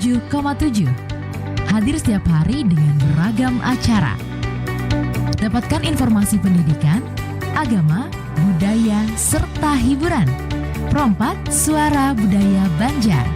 97,7. Hadir setiap hari dengan beragam acara. Dapatkan informasi pendidikan, agama, budaya, serta hiburan. Perompak Suara Budaya Banjar.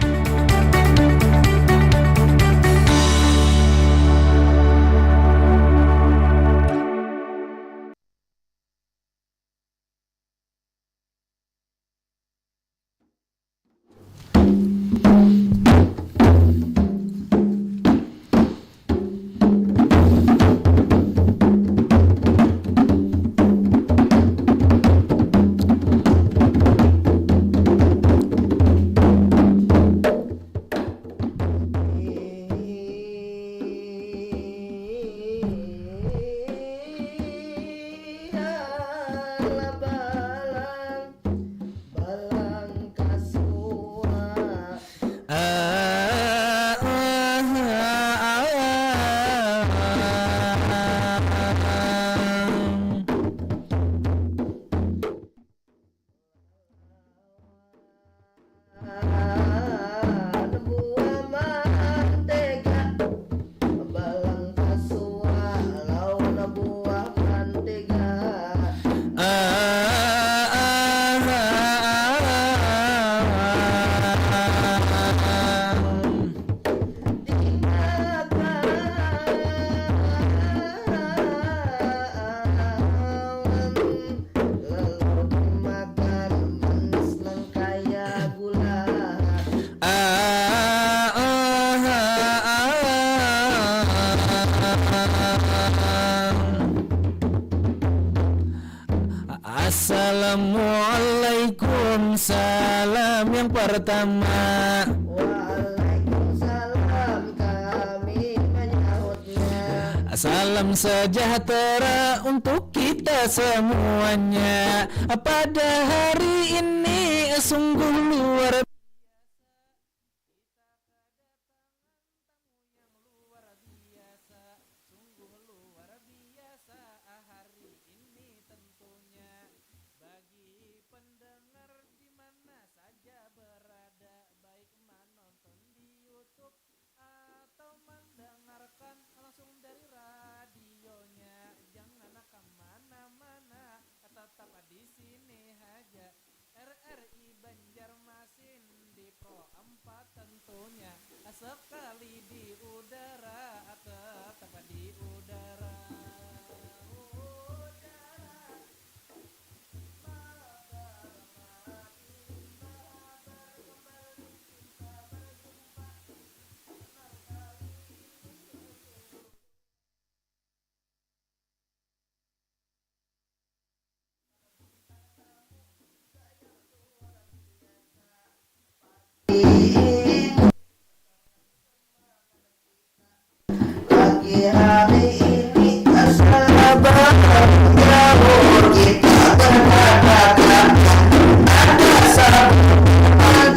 Assalamualaikum, salam yang pertama. Waalaikumsalam, kami menyahutnya. Salam sejahtera untuk kita semuanya. Pada hari ini sungguh luar di sini aja. RRI Banjarmasin di Pro 4 tentunya. Sekali di udara, tetap di udara. Pagi hari ini sahabat jauh kita berkata-kata ada sahabat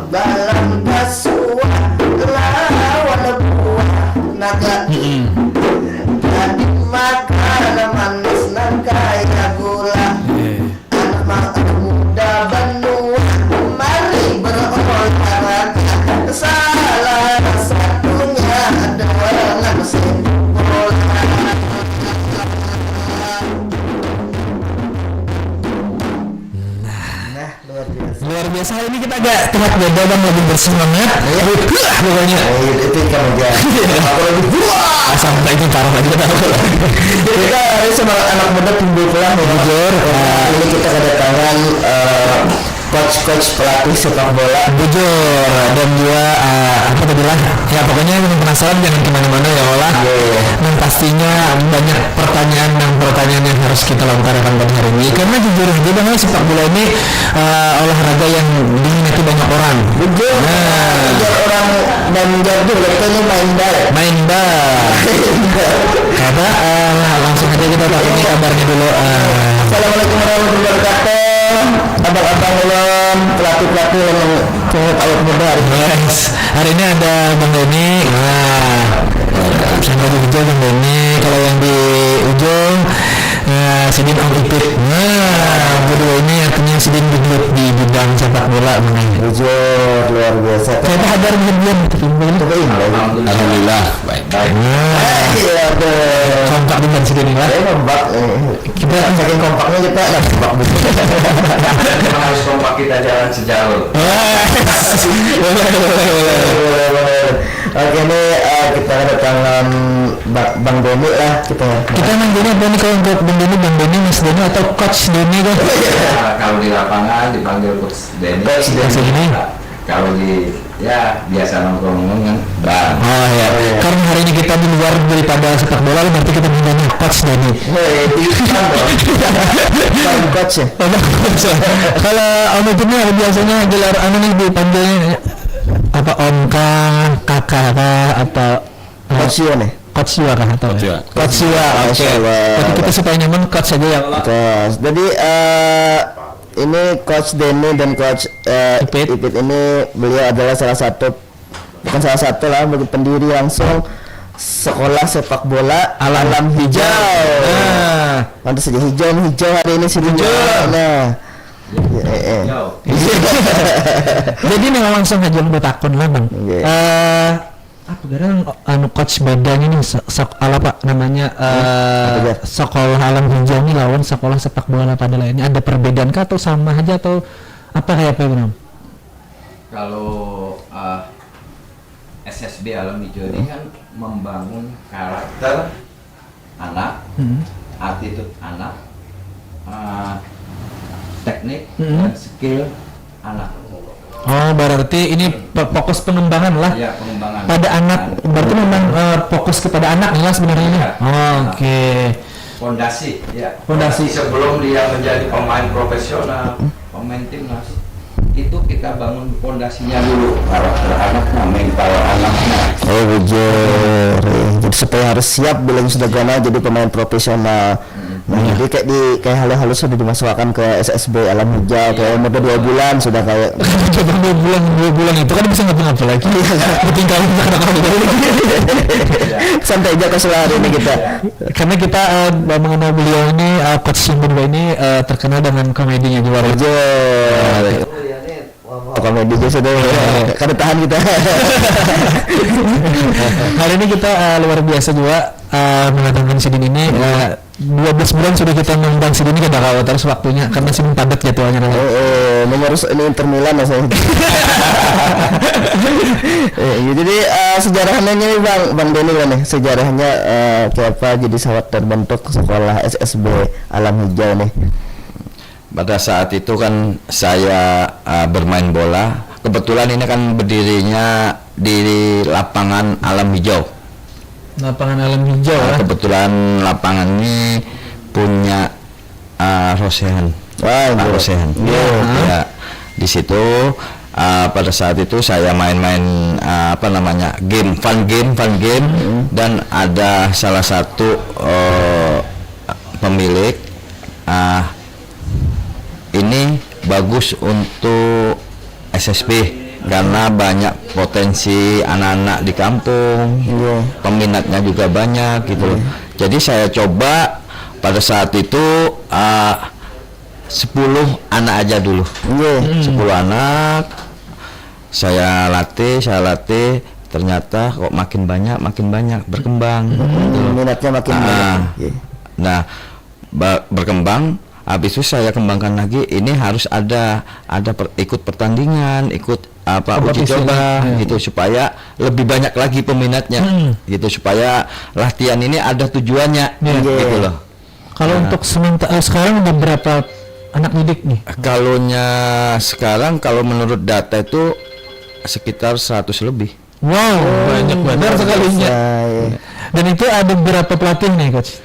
balang kasuah lawan buah naga jadi makan manis nan kaya gula. Anak muda benua mari berolahraga, salah satunya dengan sepak bola. Nah, Luar biasa, hari ini kita agak telat beda dan lebih bersemangat. Pokoknya. Itu kamu jangan. Aku lebih Sampai itu taruh aja kita tahu. Jadi kita hari sama anak muda timbul pelan ya. Jujur, Ini kita kedatangan coach pelatih sepak bola. Jujur, dan juga apa tadi lah ya, pokoknya yang penasaran jangan kemana-mana ya olah. Dan pastinya banyak pertanyaan yang harus kita lontarkan pada hari ini, karena jujur aja bahwa sepak bola ini olahraga yang diminati banyak orang. Jujur, orang Banjar juga katanya main bar. Karena langsung aja kita tahu ini kabarnya dulu. Assalamualaikum warahmatullahi wabarakatuh. Abang-abang ulun, pelatih-pelatih yang pungut awet muda. Yes. Hari ini ada Bang Deni. Sampai di ujung Bang Deni. Kalau yang di ujung Sidin Om Ipit. Nah, berdua ini artinya Sidin duduk di bidang sepak bola mengenai. Jujur luar biasa. Saya hadar belum Alhamdulillah baik. Iya tuh. kompak dengan Sidin lah. Saya kompak. Kita saking kompaknya kita nggak kompak betul. Memang harus kompak kita jalan sejauh. Oke nih kita kedatangan Bang Doni lah kita. Kita manggilnya apa nih kalau untuk Bang Doni, Mas Doni atau Coach Doni kan? Nah, kalau di lapangan dipanggil Coach Denny. Coach Denny. Kalau di biasa nongkrong kan Bang. Oh ya. Karena hari ini kita di luar daripada sepak bola, berarti kita manggilnya Coach Doni. Bang Coach ya. Kalau Om itu nih biasanya gelar nih dipanggilnya apa Om kakak apa Coach Yo nih. Coach Yo kah atau Coach Yo. Coach Yo. Oke. Tapi kita supaya nyaman Coach aja ya. Coach. Jadi ini Coach Denny dan Coach Ipit ini beliau adalah bukan salah satu lah, pendiri langsung sekolah sepak bola Alam Hijau. Pantas saja hijau hari ini sih hijau. Nah. Jadi nih langsung aja mau takon lah Bang. Apa gara Coach bedanya nih apa namanya sekolah Alam Hijau ini lawan sekolah sepak bola pada lainnya, ada perbedaan kah atau sama aja atau apa kayak apa Bang? Kalau SSB Alam Hijau ini kan membangun karakter anak, attitude anak, teknik dan skill anak. Oh, berarti ini fokus pengembangan lah. Ya, pengembangan pada anak. Berarti memang fokus kepada anak lah sebenarnya ini. Ya, Oke. Fondasi, ya. Fondasi. Sebelum dia menjadi pemain profesional, pemain timnas, itu kita bangun fondasinya dulu, karakter anaknya, mental anaknya. Oh jujur, jadi supaya harus siap bila sudah gana jadi pemain profesional. Nah, jadi kayak halus-halus sudah dimasukkan ke SSB Alam Hijau kayak umur 2 bulan sudah kayak coba 2 bulan itu kan bisa ngapa-ngapa lagi. Tinggal santai aja ke hari ini kita. Karena kita mengenal beliau ini Coach Simbun ini terkenal dengan komedinya di luar aja. Komedi juga sudah kada tahan kita. Hari ini kita luar biasa juga mendatangkan Sidin ini 12 bulan sudah kita mengundang Sidin ini ke Dakawa terus waktunya karena Sidin padat jadwalnya. Nomor ini Inter Milan ya saya. Jadi sejarahnya nih Bang Doni lah nih sejarahnya kayak apa jadi sawat terbentuk sekolah SSB Alam Hijau nih. Pada saat itu kan saya bermain bola. Kebetulan ini kan berdirinya di lapangan Alam Hijau. Lapangan Alam Hijau lah. Kebetulan lapangan ini punya Rosehan. Rosehan. Ya, di situ pada saat itu saya main-main fun game dan ada salah satu pemilik ini bagus untuk SSB karena banyak potensi anak-anak di kampung, peminatnya juga banyak gitu. Jadi saya coba pada saat itu 10 anak aja dulu, 10 anak saya latih, ternyata kok makin banyak berkembang. Minatnya makin banyak. Nah, berkembang. Habis itu saya kembangkan lagi, ini harus ada ikut pertandingan, ikut uji coba gitu supaya lebih banyak lagi peminatnya, gitu supaya latihan ini ada tujuannya, gitu loh. Kalau untuk sekarang udah berapa anak didik nih? Sekarang kalau menurut data itu sekitar 100 lebih. Wow, banyak banget sekalinya. Dan itu ada berapa pelatih nih Coach?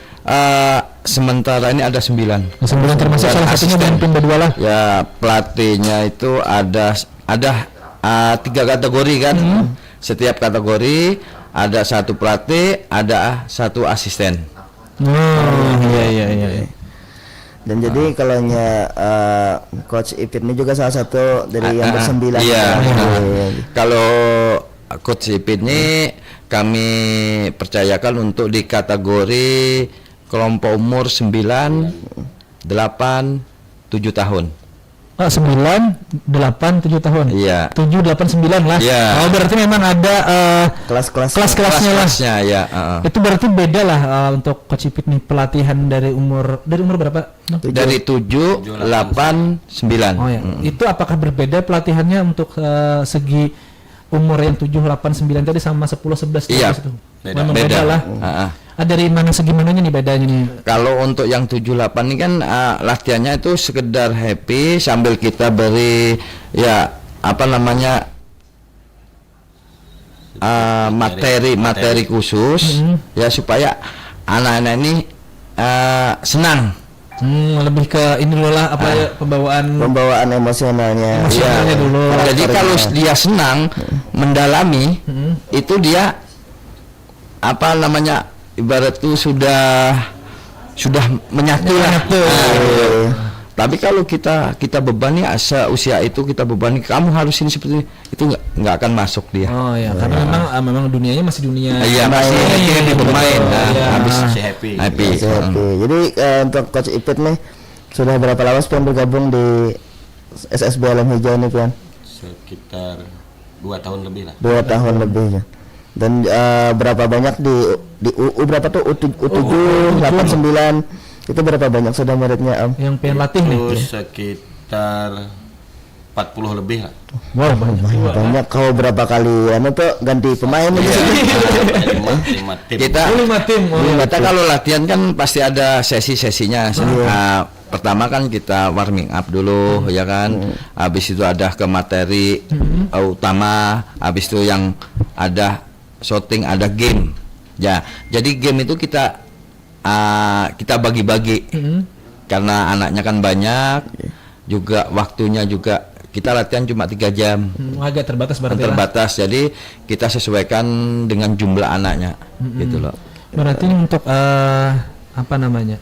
Sementara ini ada 9 termasuk salah satunya dan tim berdua lah. Ya, pelatihnya itu ada 3 kategori kan. Setiap kategori ada 1 pelatih, ada 1 asisten. Iya. Dan jadi kalau Coach Ipit ini juga salah satu dari yang ber-9. Iya. Kalau Coach Ipit ini kami percayakan untuk di kategori kelompok umur 9, 8, 7 tahun. 9, 8, 7 tahun. Iya. 7, 8, 9 lah. Iya. Oh, berarti memang ada kelas-kelasnya lah. Kelasnya ya. Itu berarti beda lah untuk Coach Ipit nih, pelatihan dari umur berapa? Dari 7, 8, 9. Oh ya. Itu apakah berbeda pelatihannya untuk segi umur yang 7, 8, 9 tadi sama 10, 11 Iya. itu? Beda. Memang beda lah. Dari mana segi mananya nih bedanya nih? Kalau untuk yang 7, 8 ini kan latihannya itu sekedar happy sambil kita beri ya apa namanya materi khusus ya supaya anak-anak ini senang. Lebih ke ini dulu lah apa ya, pembawaan emosionalnya. Emosionalnya dulu. Jadi kalau dia senang mendalami itu dia apa namanya ibarat itu sudah menyatu lah. Tapi kalau kita bebani usia itu kita bebani kamu harus ini seperti ini, itu nggak akan masuk dia. Oh ya, karena memang dunianya masih dunia. Iya, masih happy bermain. Habis happy. Jadi untuk Coach Ipit nih sudah berapa lama Pian bergabung di SSB Alam Hijau ini Pian? Sekitar 2 tahun lebih lah. 2 tahun lebih ya. Dan berapa banyak di U berapa tuh U7, 8, 9 itu berapa banyak sudah muridnya Am? Yang pengen latih nih. Itu sekitar 40 lebih lah. Wow, banyak. Kau berapa kali tuh ganti pemain gitu. 5 tim. Kita 5 tim. kita kalau latihan kan pasti ada sesi-sesinya. Pertama kan kita warming up dulu ya kan. Habis itu ada ke materi utama, habis itu yang ada shooting, ada game. Ya, jadi game itu kita bagi-bagi karena anaknya kan banyak, juga waktunya juga kita latihan cuma 3 jam. Agak terbatas berarti. Terbatas, jadi kita sesuaikan dengan jumlah anaknya, gitu loh. Berarti ini untuk apa namanya?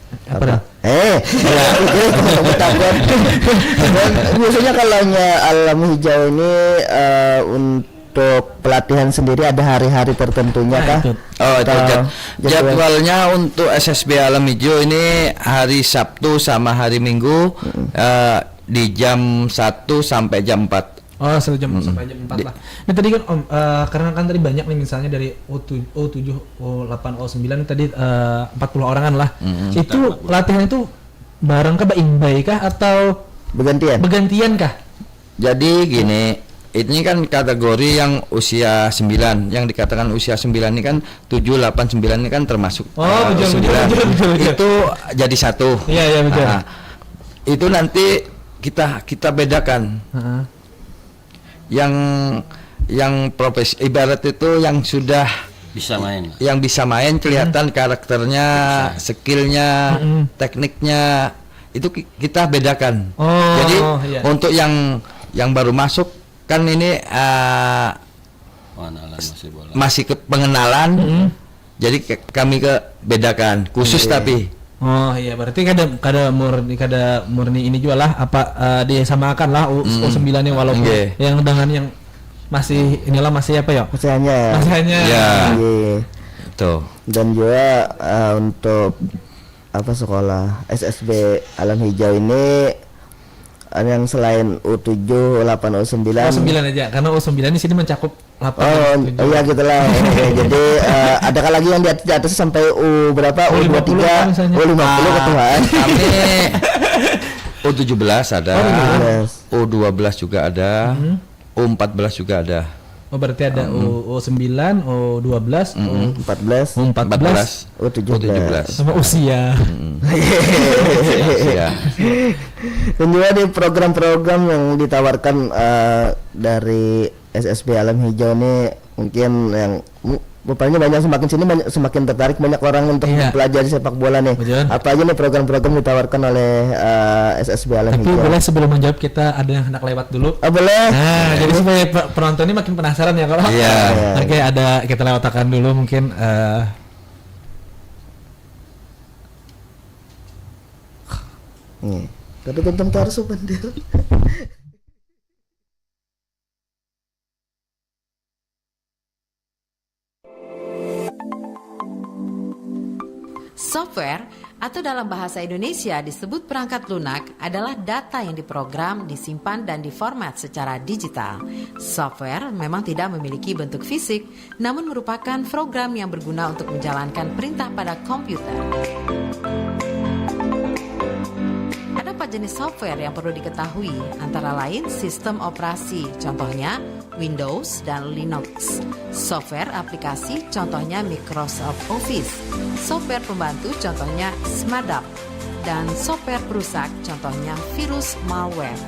Biasanya kalau Alam Hijau ini untuk pelatihan sendiri ada hari-hari tertentunya kah? Jadwalnya untuk SSB Alam Hijau ini hari Sabtu sama hari Minggu di jam 1 sampai jam 4. Oh, sampai jam 4 lah. Nah tadi kan Om, karena kan tadi banyak nih misalnya dari O7, O8, O9 tadi 40 orangan lah. Itu latihan itu bareng kah, imbay kah atau bergantian kah? Jadi gini, ini kan kategori yang usia 9, yang dikatakan usia 9 ini kan 7, 8, 9 ini kan termasuk betul. Itu jadi satu. Iya betul. Itu nanti kita bedakan. Yang profesi ibarat itu yang sudah bisa main kelihatan karakternya, skillnya, tekniknya itu kita bedakan. Jadi untuk yang baru masuk kan ini masih ke pengenalan, jadi kami bedakan khusus tapi. Oh iya, berarti kada murni ini juga lah disamakan lah U9 nya walaupun yang dengan yang masih masih apa ya? Masih hanya. Ya. Tuh. Dan juga untuk sekolah SSB Alam Hijau ini yang selain U7, U8, U9. U9 aja, karena U9 di sini mencakup 8. Iya gitulah. Jadi adakah lagi yang di atas sampai U berapa? U23, U50 ketuaan. Kami U17 ada, U12 juga ada, U14 juga ada. Oh berarti ada U9, U12, U14, U17 sama usia. Dan juga di program-program yang ditawarkan dari SSB Alam Hijau ini mungkin yang rupanya banyak semakin tertarik banyak orang untuk mempelajari sepak bola nih. Betul. Apa aja nih program-program ditawarkan oleh SSB Alam Hijau? Tapi boleh sebelum menjawab kita ada yang hendak lewat dulu. Boleh. Nah, jadi supaya penonton ini makin penasaran ya kalau. Iya. Oke, ada kita lewatakan dulu mungkin. Tadi tentang Tarso Bandel. Software atau dalam bahasa Indonesia disebut perangkat lunak adalah data yang diprogram, disimpan, dan diformat secara digital. Software memang tidak memiliki bentuk fisik, namun merupakan program yang berguna untuk menjalankan perintah pada komputer. Ada 4 jenis software yang perlu diketahui, antara lain sistem operasi, contohnya Windows dan Linux. Software aplikasi, contohnya Microsoft Office. Software pembantu, contohnya SmartUp. Dan software perusak, contohnya virus malware.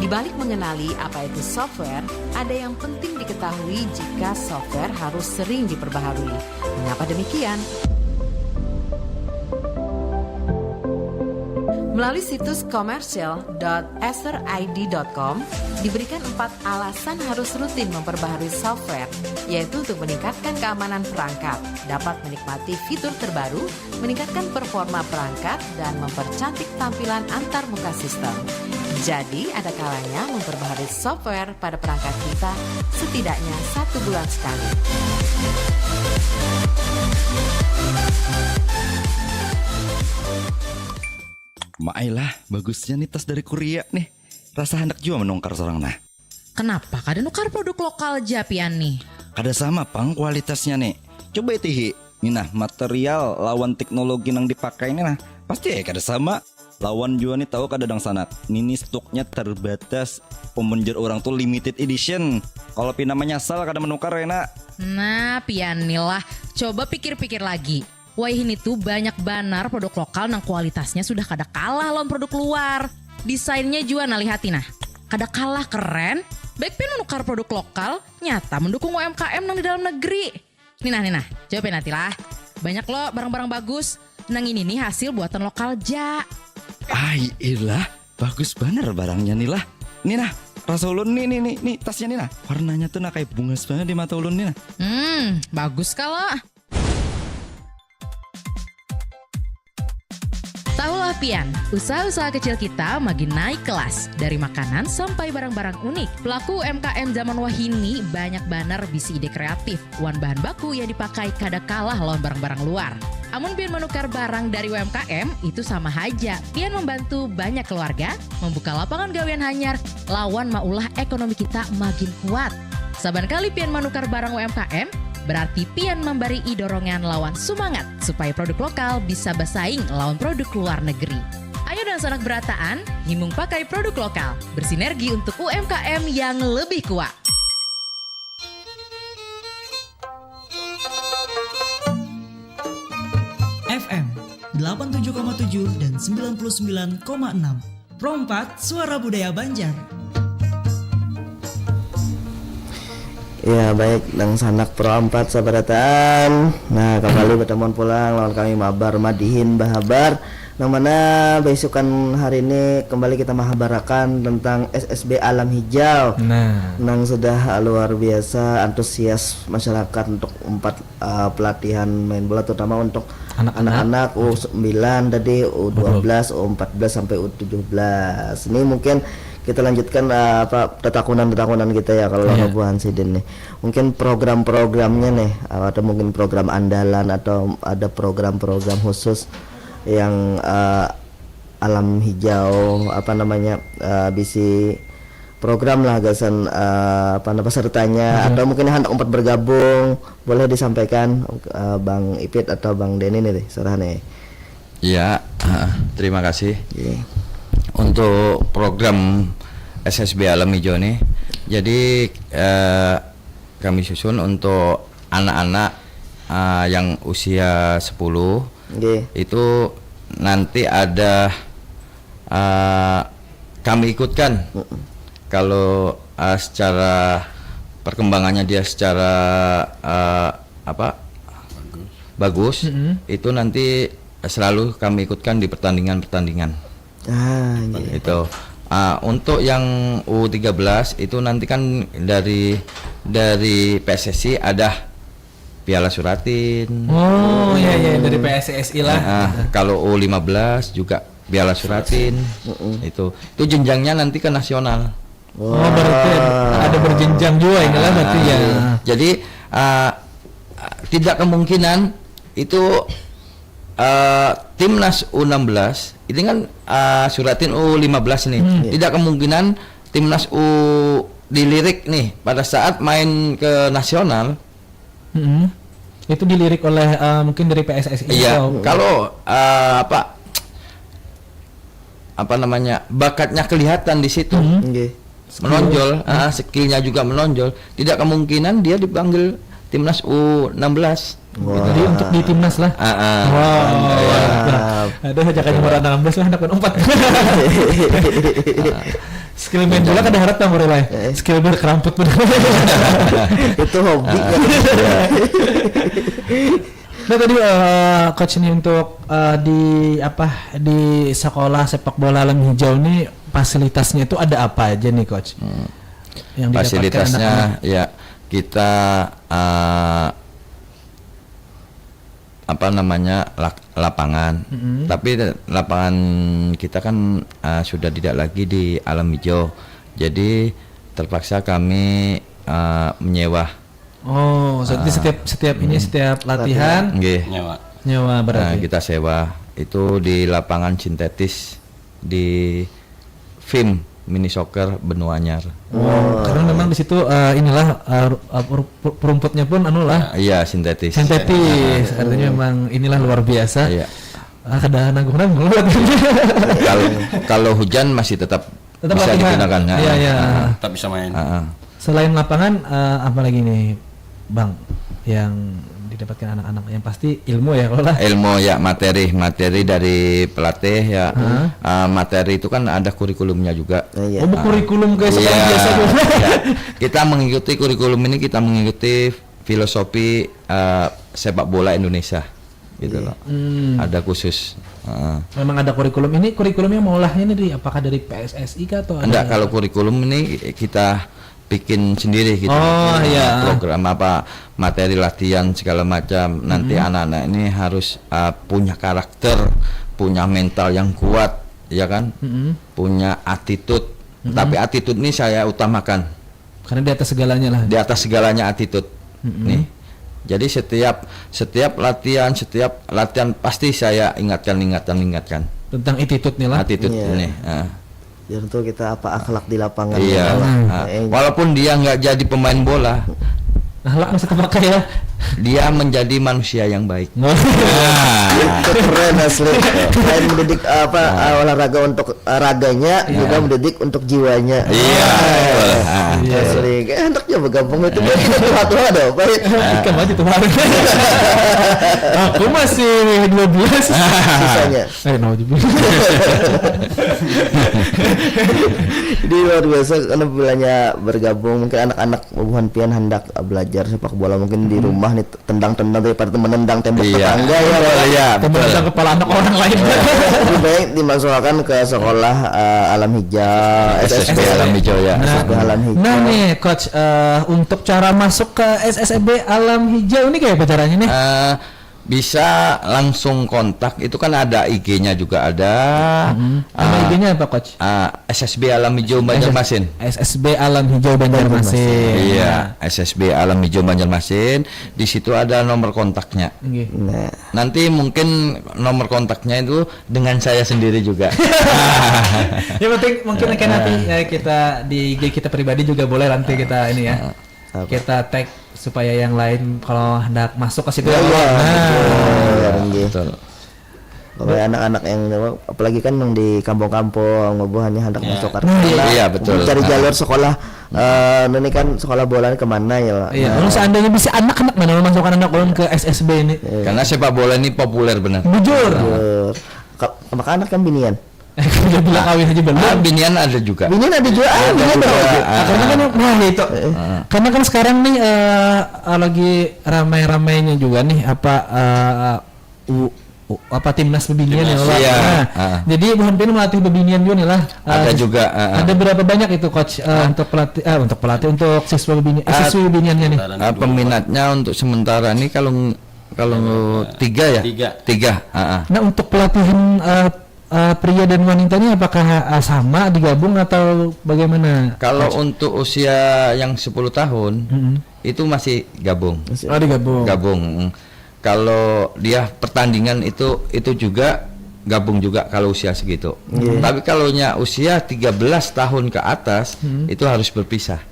Di balik mengenali apa itu software, ada yang penting diketahui jika software harus sering diperbaharui. Mengapa demikian? Melalui situs commercial.acerid.com diberikan 4 alasan harus rutin memperbaharui software, yaitu untuk meningkatkan keamanan perangkat, dapat menikmati fitur terbaru, meningkatkan performa perangkat, dan mempercantik tampilan antar muka sistem. Jadi, ada kalanya memperbaharui software pada perangkat kita setidaknya 1 bulan sekali. Mailah, bagusnya nih tas dari Korea nih. Rasa hendak juga menungkar seorang nah. Kenapa kada nukar produk lokal Japian nih? Kada sama pang kualitasnya nih. Coba itihi. Nih nah, material lawan teknologi yang dipakai ini nah. Pasti kada sama. Lawan juga nih tahu kada dang sanak. Ini stoknya terbatas. Pemenjer orang tuh limited edition. Kalau namanya asal kada menukar enak. Nah, pian nih lah. Coba pikir-pikir lagi. Wah, ini tuh banyak banar produk lokal yang kualitasnya sudah kada kalah lawan produk luar. Desainnya juga nah lihati nah. Kada kalah keren. Baik pengen menukar produk lokal, nyata mendukung UMKM nang di dalam negeri. Nih nah. Coba nanti lah. Banyak loh barang-barang bagus. Nang ini nih hasil buatan lokal ja. Ay, ilah, bagus bener barangnya nih lah. Nih nah, rasa ulun nih tasnya nih nah. Warnanya tuh nah kayak bunga banget di mata ulun nih nah. Bagus kalau. Tahulah pian, usaha-usaha kecil kita makin naik kelas. Dari makanan sampai barang-barang unik. Pelaku UMKM zaman wahini banyak banar bisi ide kreatif. Wan bahan baku yang dipakai kada kalah lawan barang-barang luar. Amun pian menukar barang dari UMKM, itu sama aja. Pian membantu banyak keluarga, membuka lapangan gawean hanyar, lawan maulah ekonomi kita makin kuat. Saban kali pian menukar barang UMKM, berarti pian memberi dorongan lawan semangat supaya produk lokal bisa bersaing lawan produk luar negeri. Ayo dan sanak berataan, himung pakai produk lokal, bersinergi untuk UMKM yang lebih kuat. FM 87,7 dan 99,6 Pro 4 Suara Budaya Banjar. Ya baik, nang sanak Pro 4 sabarataan. Nah kembali bertemuan pulang lawan kami Mabar Madihin Bahabar. Yang mana besokan hari ini kembali kita mahabarakan tentang SSB Alam Hijau. Nang sudah luar biasa antusias masyarakat untuk 4 pelatihan main bola, terutama untuk anak-anak U9 tadi, U12, U14 sampai U17. Ini mungkin kita lanjutkan tetakunan kita ya kalau buan Sidin nih. Mungkin program-programnya nih, atau mungkin program andalan atau ada program-program khusus yang alam hijau bisi program lah gasan pesertanya atau mungkin hendak umpat bergabung, boleh disampaikan Bang Ipit atau Bang Denny nih sarane. Ya, terima kasih. Untuk program SSB Alam Hijau nih, jadi kami susun untuk anak-anak yang usia 10 itu nanti ada kami ikutkan. Kalau secara perkembangannya dia secara bagus, itu nanti selalu kami ikutkan di pertandingan-pertandingan. Itu untuk yang U13 itu nanti kan dari PSSI ada Piala Suratin. Dari PSSI lah. Kalau U15 juga Piala Suratin. Itu jenjangnya nanti ke nasional. Berarti ada berjenjang juga ini lah berarti ya. Jadi tidak kemungkinan itu timnas U16 ini kan Suratin U15 nih. Tidak kemungkinan timnas U dilirik nih pada saat main ke nasional. Itu dilirik oleh mungkin dari PSSI. Iya. atau- Kalau apa namanya bakatnya kelihatan di situ, Nggih. menonjol, skillnya juga menonjol. Tidak kemungkinan dia dipanggil timnas U16. Jadi untuk di timnas lah. Ada ajakan nomor 16 lah anak 4. Skill main bola kan ada harap nomor lah. Skill berkeramput bener. Itu hobi kan. Nah tadi coach ini untuk di sekolah sepak bola Alam Hijau ini fasilitasnya itu ada apa aja nih coach? Yang didapatkan Fasilitasnya anak-anak? ya kita lapangan. Tapi lapangan kita kan sudah tidak lagi di Alam Hijau. Jadi terpaksa kami menyewa. Oh, jadi setiap latihan Nggih. nyewa berarti. Kita sewa itu di lapangan sintetis di FIM Mini Soccer Benua Anyar. Karena memang di situ rumputnya pun Iya, sintetis. Artinya memang inilah luar biasa. Iya. Kada nanggung-nanggung. Kalau hujan masih tetap bisa latihan. digunakan. Iya. Tetap bisa main. Selain lapangan apa lagi nih, Bang, yang didapatkan anak-anak? Yang pasti ilmu ya kalau lah. Ilmu ya, materi dari pelatih ya. Materi itu kan ada kurikulumnya juga. Iya. Kurikulum kayak sekolah Iya, biasa juga. ya. Kita mengikuti kurikulum ini, kita mengikuti filosofi sepak bola Indonesia gitu loh. Ada khusus. Memang ada kurikulum ini. Kurikulumnya maulahnya ini apakah dari PSSI kah atau Enggak, kalau kurikulum ini kita bikin sendiri gitu. Iya. Program materi latihan segala macam. Nanti anak-anak ini harus punya karakter, punya mental yang kuat, ya kan? Punya attitude. Tapi attitude ini saya utamakan. Karena di atas segalanya lah. Di atas segalanya attitude. Nih. Jadi setiap latihan pasti saya ingatkan. Tentang attitude-nya lah. Attitude ini. Jadi untuk kita akhlak di lapangan. Iya. Walaupun dia nggak jadi pemain bola, Lah masih terpakai ya. dia menjadi manusia yang baik. Itu keren asli. Selain mendidik olahraga untuk raganya, juga mendidik untuk jiwanya. Iya. Asli. Enaknya bergabung itu kita tua dong. Baik. Kamu aja tuh baru. Aku masih 12. Sisanya. Jadi luar biasa karena bilanya bergabung, mungkin anak-anak Buhan Pian hendak belajar sepak bola mungkin di rumah nih tendang-tendang daripada menendang tembok tetangga ya. Iya, Tendang kepala anak orang lain. Lebih baik dimasukkan ke sekolah Alam Hijau, SSB Alam Hijau ya. SSB Alam Hijau. Nah nih coach, untuk cara masuk ke SSB Alam Hijau ini kayak apa caranya nih? Bisa langsung kontak, itu kan ada IG-nya juga ada. Nama IG-nya apa coach? SSB Alam Hijau Banjarmasin. SSB Alam Hijau Banjarmasin. Iya, SSB Alam Hijau Banjarmasin. Di situ ada nomor kontaknya. Nah, Nanti mungkin nomor kontaknya itu dengan saya sendiri juga. Yang penting mungkin nanti kita di IG kita pribadi juga boleh nanti kita ini ya. Kita tag supaya yang lain kalau hendak masuk ke situ. Betul. Kalau anak-anak yang apalagi kan yang di kampung-kampung ngobohannya hendak masuk ke Iya, betul. Cari jalur sekolah ini kan sekolah bola kemana ya Pak? Iya, kalau seandainya bisa anak-anak mana memasukkan anak orang ke SSB ini. Karena sepak bola ini populer benar. Bujur. Maka anak kan binian. Dia bilang kawin aja belum. Binian ada juga. Binian ada juga. Karena kan itu. Karena kan sekarang nih lagi ramai-ramainya juga nih apa timnas bebinian ya Allah. Iya. Jadi Buhan Pian melatih bebinian juga nih lah. Ada juga. Ada berapa banyak itu coach untuk pelatih untuk siswa bebinian siswi bebiniannya nih? Peminatnya untuk sementara ini kalau 3 ya. 3. Nah untuk pelatihan pria dan wanita ini apakah sama digabung atau bagaimana? Kalau untuk usia yang 10 tahun itu masih gabung. Oh digabung. Gabung. kalau dia pertandingan itu juga gabung juga kalau usia segitu. Tapi kalau usia 13 tahun ke atas itu harus berpisah.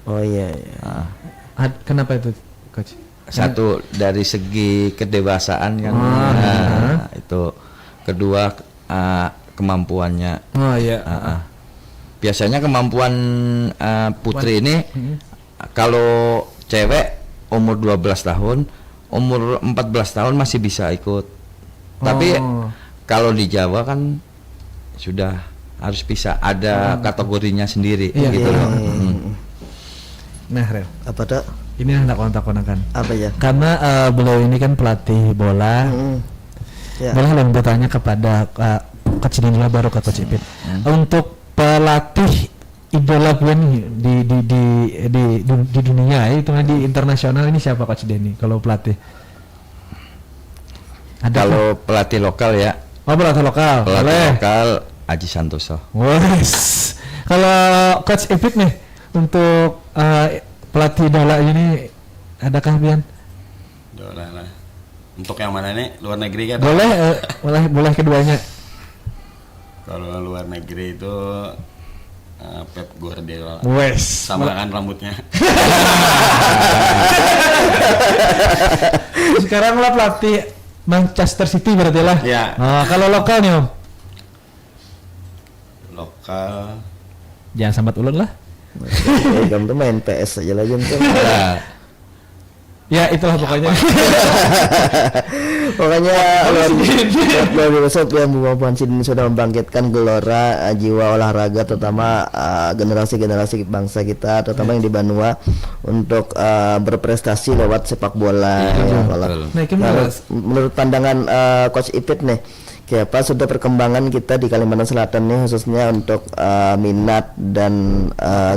Oh iya. Kenapa itu, Coach? Satu dari segi kedewasaan kan, itu. Kedua kemampuannya. Oh iya. Biasanya kemampuan putri ini kalau cewek umur 12 tahun, umur 14 tahun masih bisa ikut. Tapi kalau di Jawa kan sudah harus bisa ada kategorinya sendiri gitu loh. Nah, Rel, Apa tuh? ini hendak kontak-kontakan. Apa ya? Karena beliau ini kan pelatih bola. Ya. Boleh lah bertanya kepada Coach Dini baru ke Coach Ipit. Untuk pelatih idola gue nih di dunia, itu di internasional ini siapa Coach Dini? Kalau pelatih? Kalau pelatih lokal ya. Oh, pelatih lokal. Pelatih lokal Aji Santoso. Wes. Kalau Coach Ipit nih untuk pelatih idola ini adakah Bian? Dola lah. Untuk yang mana nih? Luar negeri kan? Boleh keduanya. Kalau luar negeri itu Pep Guardiola. Wes. Sama kan rambutnya. Sekarang lah pelatih Manchester City berarti lah. Ya. Kalau lokal nih Om? Lokal. Jangan sambat ulun lah. Kamu tuh main PS aja lah jam tuh. Ya itulah pokoknya. Pokoknya luar biasa yang Bapak Sidin sudah membangkitkan gelora jiwa olahraga, terutama generasi-generasi bangsa kita, terutama yang di Banua, untuk berprestasi lewat sepak bola. Menurut pandangan Coach Ipit nih, kayak apa sudah perkembangan kita di Kalimantan Selatan nih, khususnya untuk minat dan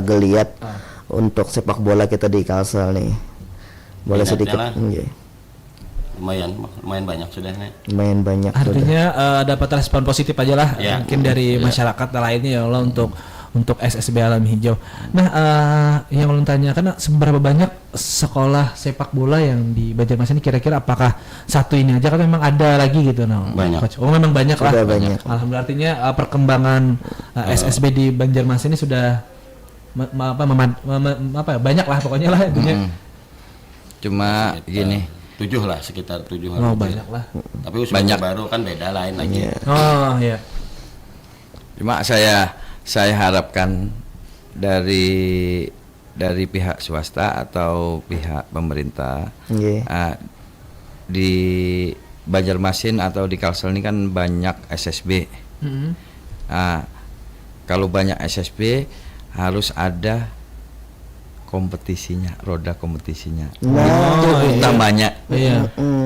geliat untuk sepak bola kita di Kalsel nih. Boleh sedikit. Lumayan banyak sudah nih. Lumayan banyak. Artinya dapat respon positif aja lah, mungkin dari masyarakat lainnya ya Allah untuk SSB Alam Hijau. Nah, yang ulun tanyakan, seberapa banyak sekolah sepak bola yang di Banjarmasin ini, kira-kira apakah satu ini aja kan memang ada lagi gitu? Banyak. Coach? Oh, memang banyak lah. Banyak. Alhamdulillah, artinya perkembangan SSB di Banjarmasin ini sudah banyak lah pokoknya lah intinya. Cuma gini, 7 lah, sekitar 7. Oh, banyak lah. Tapi usia baru kan beda lain lagi. Oh iya. cuma saya harapkan dari pihak swasta atau pihak pemerintah di Banjarmasin atau di Kalsel ini kan banyak SSB. Kalau banyak SSB harus ada kompetisinya, roda kompetisinya. Itu utamanya.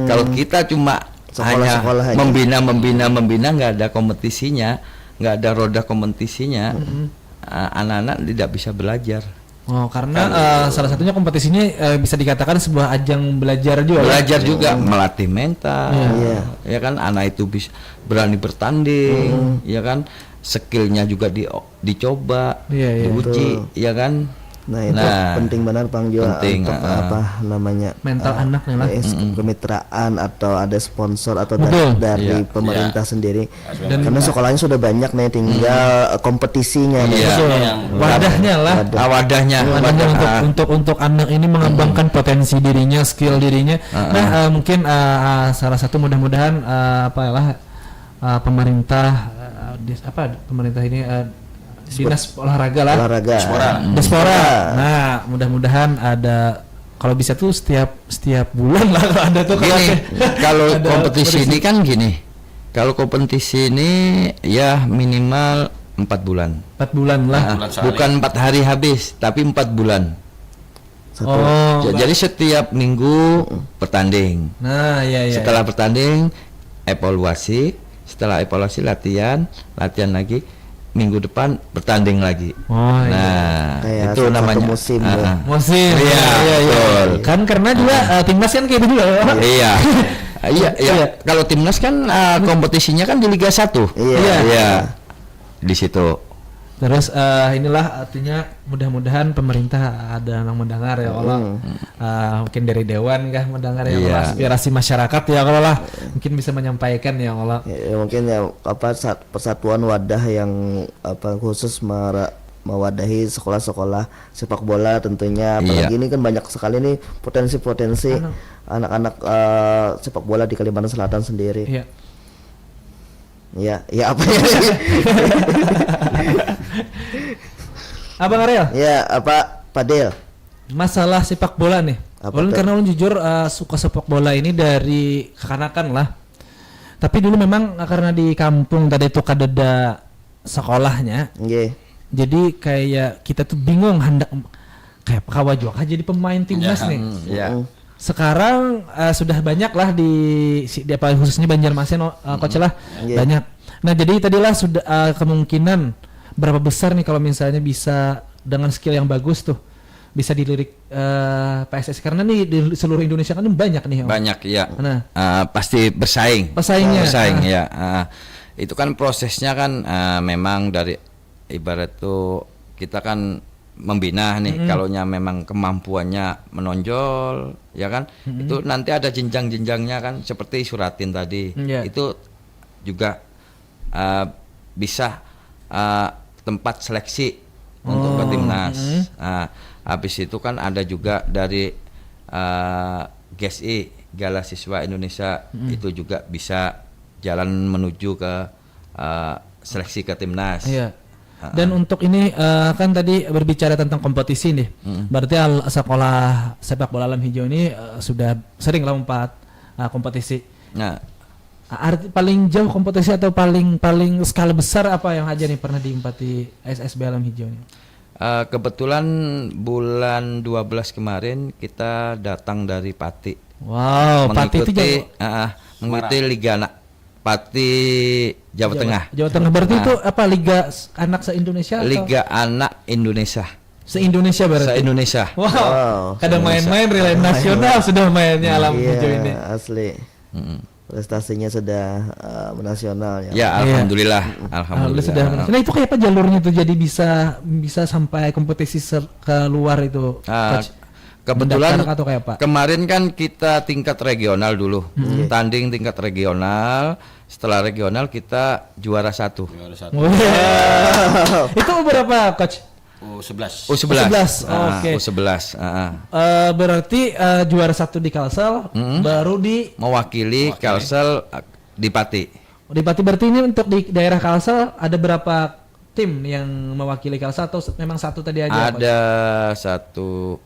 Kalau kita cuma hanya membina, nggak ada kompetisinya, nggak ada roda kompetisinya, anak-anak tidak bisa belajar. Oh, karena salah satunya kompetisinya bisa dikatakan sebuah ajang belajar juga. Belajar juga, melatih mental. Ya kan, anak itu bisa berani bertanding, ya kan, skillnya juga dicoba, diuji, ya kan. Nah itu penting benar Bang Jo, untuk apa namanya mental anak lah, kemitraan atau ada sponsor atau dari pemerintah sendiri. Karena sekolahnya sudah banyak nih, tinggal kompetisinya. Wadahnya lah, wadahnya untuk anak ini mengembangkan potensi dirinya, skill dirinya. Nah mungkin salah satu mudah-mudahan pemerintah ini dinas olahraga lah, Diaspora. Nah, mudah-mudahan ada, kalau bisa tuh setiap bulan lah kalau ada tuh. Kalau kompetisi ini kan gini. Kalau kompetisi ini ya minimal 4 bulan. 4 bulan lah. Bukan 4 hari habis, tapi 4 bulan. Jadi setiap minggu bertanding. Nah, Setelah bertanding evaluasi, setelah evaluasi latihan lagi. Minggu depan bertanding lagi. Kayak itu namanya musim. Iya. Kan karena juga timnas kan kayak gitu loh. Iya. Kalau timnas kan kompetisinya kan di Liga 1. Iya. Di situ. Terus inilah artinya mudah-mudahan pemerintah ada yang mendengar ya Allah. Mungkin dari dewan kah mendengar ya Allah, aspirasi masyarakat ya Allah lah. Mungkin bisa menyampaikan ya Allah. Ya, mungkin ya persatuan wadah yang khusus mewadahi sekolah-sekolah sepak bola tentunya. Apalagi ini kan banyak sekali nih potensi-potensi anak-anak sepak bola di Kalimantan Selatan sendiri. Iya. Ya apa ya? Abang Ariel? Ya apa Pak Del? Masalah sepak bola nih. Ulun karena ulun jujur suka sepak bola ini dari kekanakan lah. Tapi dulu memang karena di kampung tadi itu kadeda sekolahnya. Jadi kayak kita tuh bingung hendak kayak kawajok aja jadi pemain timnas nih. Sekarang sudah banyak lah di apa khususnya Banjarmasin coach lah banyak. Nah jadi tadilah sudah kemungkinan berapa besar nih kalau misalnya bisa dengan skill yang bagus tuh bisa dilirik PSSI karena nih di seluruh Indonesia kan banyak nih. Banyak ya. Nah, pasti bersaing. Bersaing ya. Itu kan prosesnya kan memang dari ibarat tuh kita kan membina nih kalaunya memang kemampuannya menonjol ya kan itu nanti ada jenjang-jenjangnya kan seperti Suratin tadi itu juga bisa tempat seleksi untuk ke timnas. Habis itu kan ada juga dari GSI Gala Siswa Indonesia itu juga bisa jalan menuju ke seleksi ke timnas. Dan untuk ini kan tadi berbicara tentang kompetisi nih, berarti sekolah sepak bola Alam Hijau ini sudah sering lompat kompetisi. Nah, arti paling jauh kompetisi atau paling skala besar apa yang aja nih pernah diempati SSB Alam Hijau ini? Kebetulan bulan 12 kemarin kita datang dari Pati. Wow, Pati itu mengikuti Liga Anak Pati Jawa Tengah. Jawa Tengah berarti itu apa Liga Anak se-Indonesia? Liga Anak Indonesia. Se-Indonesia berarti. Se-Indonesia. Wow. Kadang main-main relay nasional sudah mainnya Alam Hijau ini. Asli. Prestasinya sudah menasional ya. Ya, alhamdulillah. Alhamdulillah sudah. Nah, itu kayak apa jalurnya tuh jadi bisa sampai kompetisi keluar itu? Kebetulan atau kayak apa? Kemarin kan kita tingkat regional dulu, tanding tingkat regional. Setelah regional kita juara 1. Wow. Itu berapa coach? U11. Oke. U11. Berarti juara 1 di Kalsel, baru di mewakili Kalsel di Pati. Di Pati berarti ini untuk di daerah Kalsel ada berapa tim yang mewakili Kalsel atau memang satu tadi aja? Ada satu.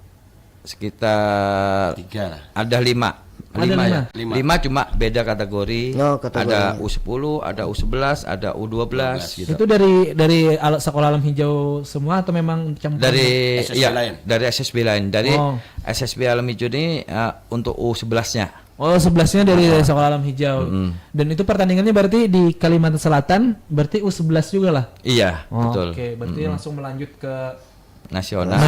Sekitar 3 lah. Ada 5. Ada 5 cuma beda kategori. Ada U10, ada U11, ada U12 gitu. Itu dari sekolah Alam Hijau semua atau memang campur? Dari dari SSB lain. Dari SSB Alam Hijau ini untuk U11-nya. Oh, 11-nya dari sekolah Alam Hijau. Dan itu pertandingannya berarti di Kalimantan Selatan, berarti U11 juga lah. Iya, betul. Oke, berarti langsung melanjut ke nasional.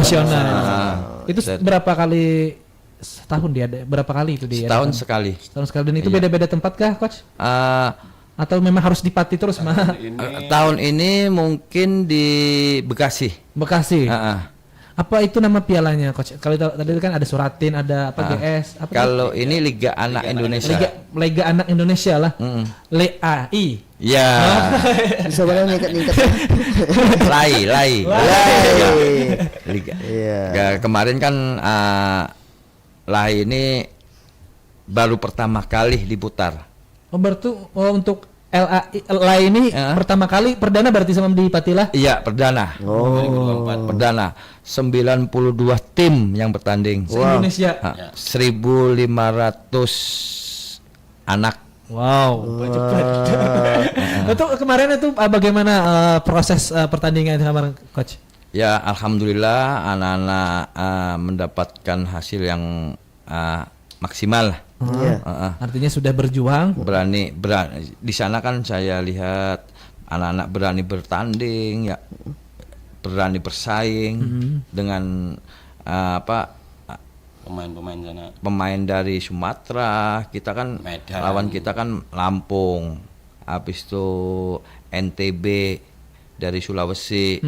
Itu berapa kali setahun dia ada? Berapa kali itu dia? Setahun sekali. Dan itu beda-beda tempat kah, coach? Atau memang harus di Pati terus mah? Tahun ini mungkin di Bekasi. Apa itu nama pialanya, coach? Kalau tadi kan ada Suratin, ada apa GS? Kalau ini Liga Anak Indonesia. Liga Anak Indonesia lah. LAI. Ya. Bisa banget ngingkat-ngingkat. Lai. Liga. Kemarin kan Lai ini baru pertama kali diputar. Oh, berarti untuk LAI ini pertama kali perdana berarti sama di Patilah? Iya, perdana. Perdana. 92 tim yang bertanding. Se-Indonesia. 1.500 anak. Wow, itu kemarin itu bagaimana proses pertandingan kemarin, coach? Ya, alhamdulillah anak-anak mendapatkan hasil yang maksimal. Artinya sudah berjuang. Berani. Di sana kan saya lihat anak-anak berani bertanding, ya, berani bersaing dengan pemain-pemain sana. Pemain dari Sumatera, kita kan Medan. Lawan kita kan Lampung, habis itu NTB dari Sulawesi.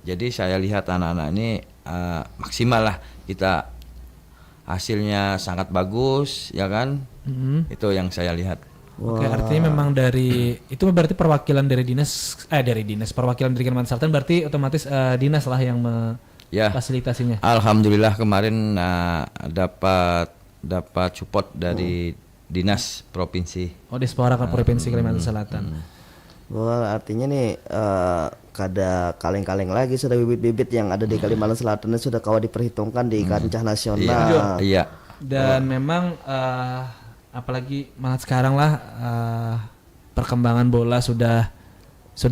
Jadi saya lihat anak-anak ini maksimal lah, kita hasilnya sangat bagus ya kan. Itu yang saya lihat. Oke, artinya memang dari itu berarti perwakilan dari dinas perwakilan dari Kalimantan Selatan berarti otomatis dinas lah yang fasilitasinya. Alhamdulillah kemarin dapat support dari dinas provinsi. Diaspora ke provinsi Kalimantan Selatan. Wah, artinya nih kada kaleng-kaleng lagi sudah bibit-bibit yang ada di Kalimantan Selatan sudah kawa diperhitungkan di kancah nasional. Iya. Dan memang apalagi malah sekarang lah perkembangan bola sudah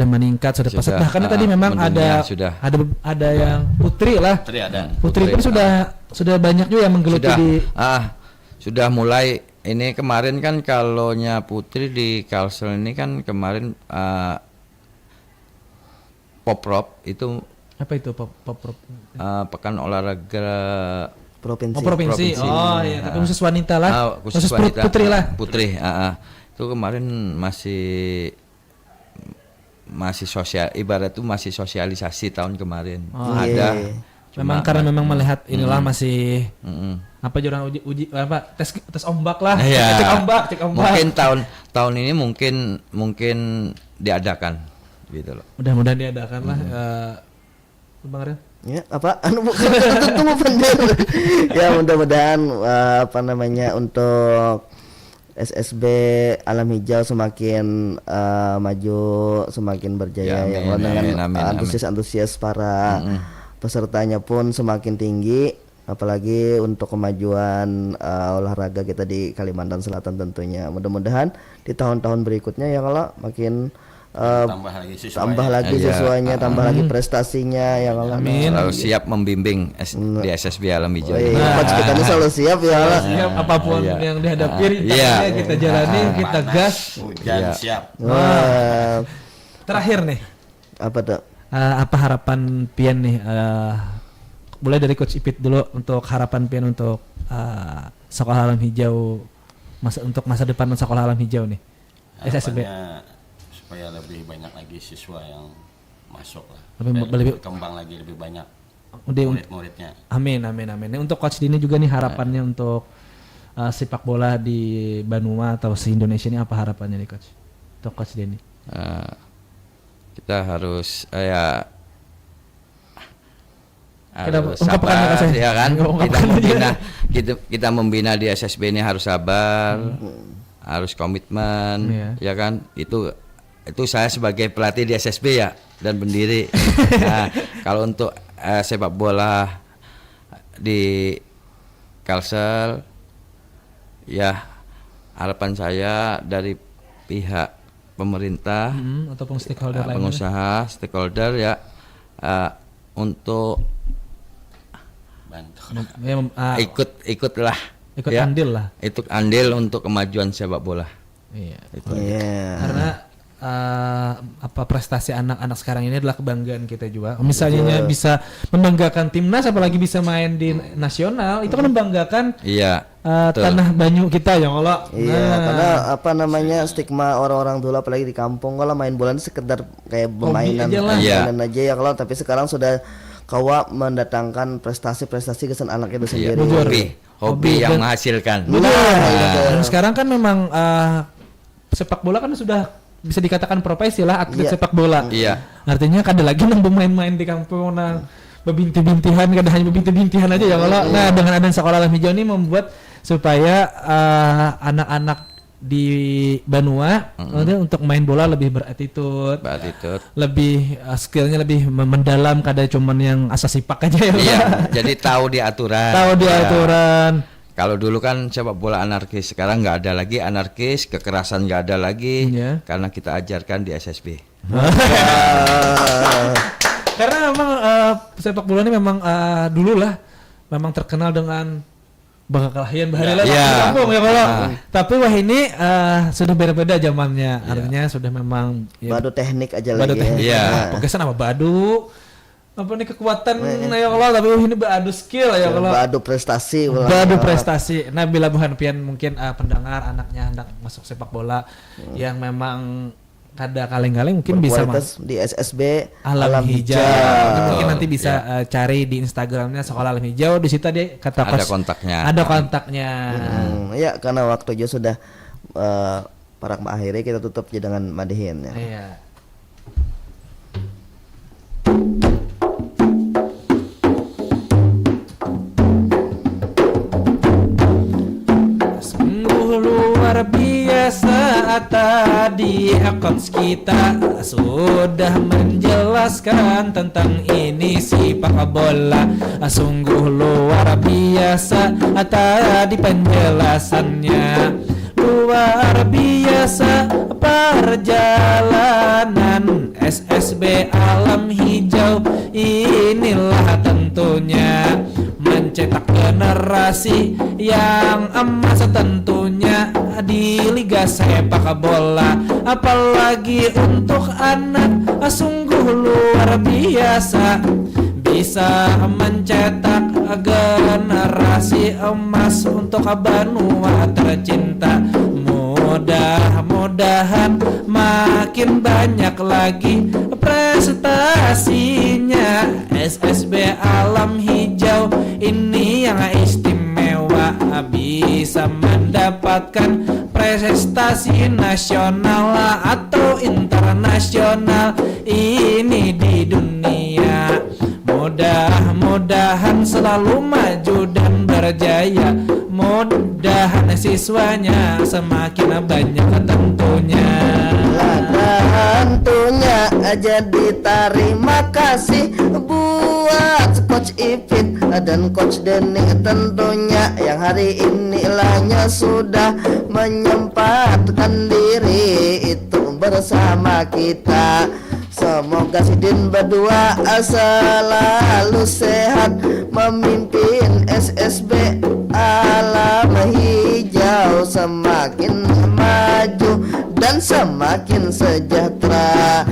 meningkat, sudah pesat. Bahkan tadi memang ada yang putri lah. Putri pun sudah banyak juga yang menggeluti sudah mulai. Ini kemarin kan kalaunya putri di Kalsel ini kan kemarin Poprov itu apa itu Poprov? Pekan olahraga provinsi. Oh iya, tapi khusus wanita lah. Khusus wanita, putri lah. Putri, itu kemarin masih sosial, ibarat itu masih sosialisasi tahun kemarin. Ada. Memang karena memang melihat inilah masih apa jurang uji apa tes ombak lah. Cek ombak. Mungkin tahun ini mungkin diadakan gitu loh. Mudah-mudahan diadakan lah. Bang Ariel. Ya, apa? Tunggu pendir. Ya, mudah-mudahan untuk SSB Alam Hijau semakin maju, semakin berjaya ya, dengan antusias para pesertanya pun semakin tinggi, apalagi untuk kemajuan olahraga kita di Kalimantan Selatan tentunya. Mudah-mudahan di tahun-tahun berikutnya ya kalau makin tambah lagi siswanya, tambah lagi prestasinya ya Allah. Selalu siap membimbing di SSB Alam Hijau. Coach kita ini selalu siap ya Allah. Siap apapun yang dihadapi kita jalani, kita gas. Siap. Terakhir nih. Apa tuh? Apa harapan Pian nih? Mulai dari Coach Ipit dulu untuk harapan Pian untuk Sekolah Alam Hijau untuk masa depan Sekolah Alam Hijau nih. SSB. Supaya lebih banyak lagi siswa yang masuk lah, lebih berkembang lagi, lebih banyak murid-muridnya. Amin. Untuk Coach Dini juga nih harapannya untuk sepak bola di Banua atau se-Indonesia ini apa harapannya nih Coach? Untuk Coach Dini? Kita harus sabar ya kan. Kita membina di SSB ini harus sabar, harus komitmen ya kan. Itu saya sebagai pelatih di SSB ya dan pendiri. Nah, kalau untuk sepak bola di Kalsel ya harapan saya dari pihak pemerintah ataupun stakeholder pengusaha stakeholder ya untuk ikut andil untuk kemajuan sepak bola. Karena prestasi anak-anak sekarang ini adalah kebanggaan kita juga. Misalnya bisa membanggakan timnas, apalagi bisa main di nasional, itu kan membanggakan tanah Banyu kita ya Allah. Karena stigma orang-orang dulu apalagi di kampung kalau main bola sekedar kayak permainan aja ya kalau, tapi sekarang sudah kawa mendatangkan prestasi kesan anak itu sendiri. Hobi yang menghasilkan. Dan sekarang kan memang sepak bola kan sudah bisa dikatakan profesi lah, atlet sepak bola. Artinya kada lagi nang bermain-main di kampung nang bebinti-bintihan, kada hanya bebinti-bintihan aja ya kalau. Nah, dengan adanya Sekolah Alam Hijau ini membuat supaya anak-anak di Banua untuk main bola lebih berattitude, lebih skillnya lebih mendalam, kada cuman yang asal sipak aja ya. Jadi tahu di aturan. Kalau dulu kan sepak bola anarkis, sekarang nggak ada lagi anarkis, kekerasan nggak ada lagi, karena kita ajarkan di SSB. Karena memang sepak bola ini memang dulu lah, memang terkenal dengan bangga kelahian bahari lah kampung ya kalau. Tapi wah ini sudah berbeda zamannya, artinya sudah memang badu teknik aja lagi. Pegesan apa badu? Apa nih kekuatan ya Allah, tapi ini beradu skill ya Allah, beradu prestasi. Nah bila bukan pian mungkin pendengar anaknya hendak masuk sepak bola yang memang kada kaleng-kaleng mungkin bisa Berkualitas di SSB Alam Hijau. Mungkin nanti bisa cari di Instagramnya Sekolah Alam Hijau. Di situ dia kata ada kontaknya. Ada kontaknya. Ya karena waktu juga sudah para akhirnya kita tutup aja dengan Madihin ya. Iya. Luar biasa tadi coach kita sudah menjelaskan tentang ini sepak bola. Sungguh luar biasa tadi penjelasannya. Luar biasa perjalanan SSB Alam Hijau. Inilah tentunya mencetak generasi yang emas tentunya di Liga Sepak Bola, apalagi untuk anak. Sungguh luar biasa bisa mencetak generasi emas untuk benua tercinta. Mudah-mudahan makin banyak lagi prestasinya SSB Alam Hijau ini yang istimewa, bisa mendapatkan prestasi nasional atau internasional ini di dunia. Mudah-mudahan selalu maju dan berjaya. Mudahan siswanya semakin banyak tentunya. Tentunya jadi terima kasih buat Coach Ipit dan Coach Denny tentunya yang hari ini lahnya sudah menyempatkan diri itu bersama kita. Semoga Sidin berdua selalu sehat memimpin SSB Alam Hijau semakin maju dan semakin sejahtera.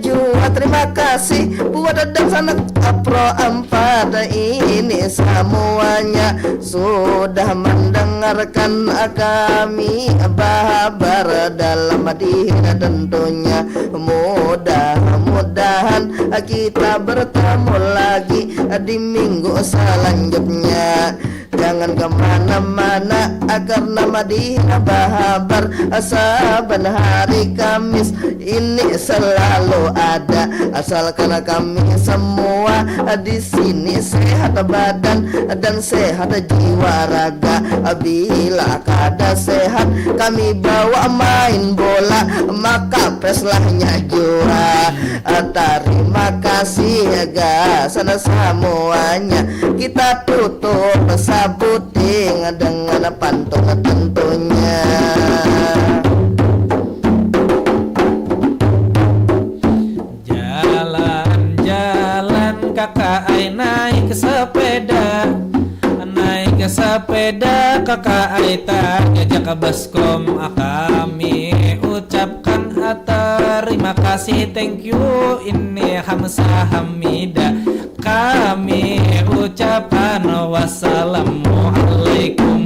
Juga terima kasih buat dan sanak Pro 4 ini semuanya sudah mendengarkan kami bahabar dalam Madihin tentunya. Mudah-mudahan kita bertemu lagi di minggu selanjutnya. Jangan kemana-mana karena Madihin bahabar saban hari Kamis ini selalu ada. Asalkan kami semua di sini sehat badan dan sehat jiwa raga. Bila kada sehat kami bawa main bola maka peslahnya juara. Terima kasih ya guys semuanya. Kita tutup sabuting dengan pantun tentunya. Jalan-jalan kakak ai naik sepeda. Naik sepeda kakak ai ngajak baskom. Kami ucapkan terima kasih, thank you. Ini Hamzah Hamida. Kami ucapkan wassalamualaikum.